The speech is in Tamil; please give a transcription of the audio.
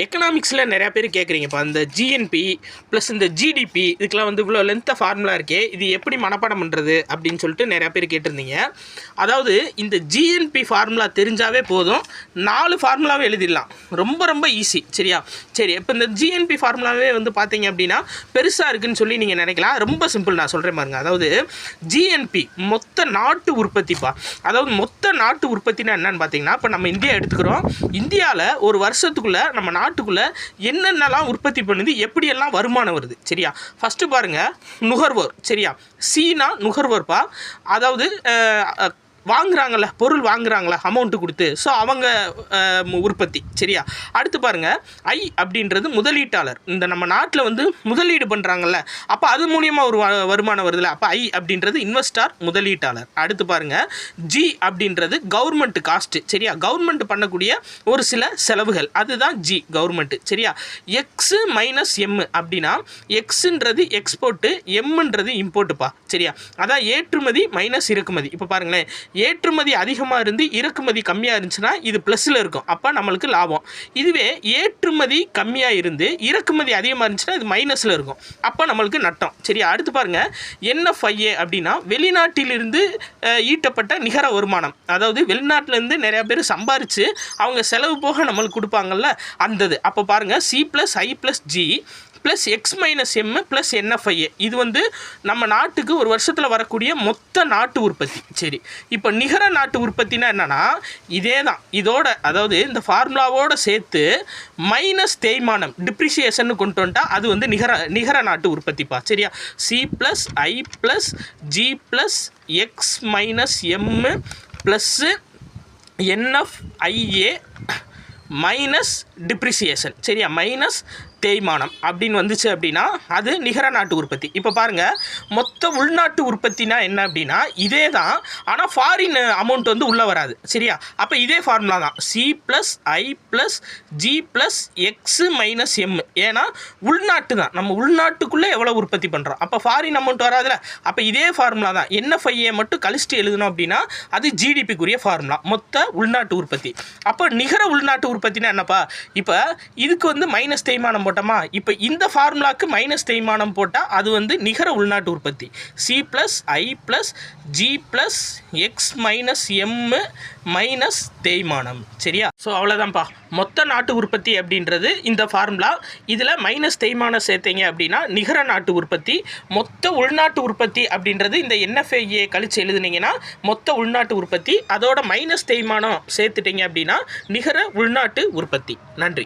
எக்கனாமிக்ஸில் நிறையா பேர் கேட்குறீங்கப்பா, இந்த ஜிஎன்பி ப்ளஸ் இந்த ஜிடிபி இதுக்கெலாம் வந்து இவ்வளோ லென்த்தாக ஃபார்முலா இருக்கே, இது எப்படி மனப்பாடம் பண்ணுறது அப்படின்னு சொல்லிட்டு நிறையா பேர் கேட்டிருந்தீங்க. அதாவது இந்த ஜிஎன்பி ஃபார்முலா தெரிஞ்சாவே போதும், 4 ஃபார்முலாவே எழுதிடலாம். ரொம்ப ரொம்ப ஈஸி. சரியா? சரி, இப்போ இந்த ஜிஎன்பி ஃபார்முலாவே வந்து பார்த்தீங்க அப்படின்னா பெருசாக இருக்குதுன்னு சொல்லி நீங்கள் நினைக்கலாம். ரொம்ப சிம்பிள், நான் சொல்கிறேன் பாருங்க. அதாவது ஜிஎன்பி மொத்த நாட்டு உற்பத்திப்பா. அதாவது மொத்த நாட்டு உற்பத்தினா என்னன்னு பார்த்தீங்கன்னா, இப்போ நம்ம இந்தியா எடுத்துக்கிறோம். இந்தியாவில் ஒரு வருஷத்துக்குள்ளே நம்ம நாட்டுக்குள்ளே என்னென்னலாம் உற்பத்தி பண்ணுது, எப்படியெல்லாம் வருமானம் வருது. சரியா? ஃபஸ்ட்டு பாருங்கள், நுகர்வோர். சரியா? சீனா நுகர்வோர்ப்பா. அதாவது வாங்குறாங்கள்ல, பொருள் வாங்குறாங்களா அமௌண்ட்டு கொடுத்து, ஸோ அவங்க உற்பத்தி. சரியா? அடுத்து பாருங்கள், ஐ அப்படின்றது முதலீட்டாளர். இந்த நம்ம நாட்டில் வந்து முதலீடு பண்ணுறாங்கல்ல, அப்போ அது மூலியமாக ஒரு வருமானம் வருதுல்ல, அப்போ ஐ அப்படின்றது இன்வெஸ்டார், முதலீட்டாளர். அடுத்து பாருங்கள், ஜி அப்படின்றது கவர்மெண்ட் காஸ்ட்டு. சரியா? கவர்மெண்ட் பண்ணக்கூடிய ஒரு சில செலவுகள், அதுதான் ஜி, கவர்மெண்ட்டு. சரியா? எக்ஸு மைனஸ் எம் அப்படின்னா எக்ஸுன்றது எக்ஸ்போர்ட்டு, எம்ன்றது இம்போர்ட்டுப்பா. சரியா? அதான் ஏற்றுமதி மைனஸ் இறக்குமதி. இப்போ பாருங்களேன், ஏற்றுமதி அதிகமாக இருந்து இறக்குமதி கம்மியாக இருந்துச்சுன்னா இது ப்ளஸில் இருக்கும், அப்போ நம்மளுக்கு லாபம். இதுவே ஏற்றுமதி கம்மியாக இருந்து இறக்குமதி அதிகமாக இருந்துச்சுன்னா இது மைனஸில் இருக்கும், அப்போ நம்மளுக்கு நட்டம். சரியா? அடுத்து பாருங்கள், என்எஃப்ஐஏ அப்படின்னா வெளிநாட்டிலிருந்து ஈட்டப்பட்ட நிகர வருமானம். அதாவது வெளிநாட்டிலேருந்து நிறையா பேர் சம்பாரித்து அவங்க செலவு போக நம்மளுக்கு கொடுப்பாங்கல்ல, அந்தது. அப்போ பாருங்கள், C plus I plus G plus X minus M plus NFIA. இது வந்து நம்ம நாட்டுக்கு ஒரு வருஷத்தில் வரக்கூடிய மொத்த நாட்டு உற்பத்தி. சரி, இப்போ நிகர நாட்டு உற்பத்தினா என்னென்னா இதே தான், இதோட அதாவது இந்த ஃபார்முலாவோடு சேர்த்து மைனஸ் தேய்மானம், டிப்ரிசியேஷன் கொண்டு வந்துட்டால் அது வந்து நிகர நாட்டு உற்பத்திப்பா. சரியா? C plus I plus G plus X minus M plus NFIA minus depreciation. சரியா? மைனஸ் தேய்மானம் அப்படின்னு வந்துச்சு அப்படின்னா அது நிகர நாட்டு உற்பத்தி. இப்போ பாருங்கள், மொத்த உள்நாட்டு உற்பத்தினா என்ன அப்படின்னா இதே தான், ஆனால் ஃபாரின் அமௌண்ட் வந்து உள்ளே வராது. சரியா? அப்போ இதே ஃபார்முலா தான், C plus I plus G plus X minus M. ஏன்னா உள்நாட்டு தான், நம்ம உள்நாட்டுக்குள்ளே எவ்வளோ உற்பத்தி பண்ணுறோம், அப்போ ஃபாரின் அமௌண்ட் வராதுல. அப்போ இதே ஃபார்முலா தான், என்எஃப்ஐஏ மட்டும் கழிச்சிட்டு எழுதணும் அப்படின்னா அது ஜிடிபிக்குரிய ஃபார்முலா, மொத்த உள்நாட்டு உற்பத்தி. அப்போ நிகர உள்நாட்டு உற்பத்தினா என்னப்பா, இப்போ இதுக்கு வந்து மைனஸ் தேய்மானம் போட்டோமா, இப்போ இந்த ஃபார்முலாக்கு மைனஸ் தேய்மானம் போட்டால் அது வந்து நிகர உள்நாட்டு உற்பத்தி. C plus I plus G plus X minus M minus தேய்மானம். சரியா? ஸோ அவ்வளோதான்ப்பா, மொத்த நாட்டு உற்பத்தி அப்படின்றது இந்த ஃபார்முலா. இதில் மைனஸ் தேய்மானம் சேர்த்தீங்க அப்படின்னா நிகர நாட்டு உற்பத்தி. மொத்த உள்நாட்டு உற்பத்தி அப்படின்றது இந்த என்எஃப்ஐஏ கழிச்சு எழுதுனீங்கன்னா மொத்த உள்நாட்டு உற்பத்தி, அதோட மைனஸ் தேய்மானம் சேர்த்துட்டீங்க அப்படின்னா நிகர உள்நாட்டு உற்பத்தி. நன்றி.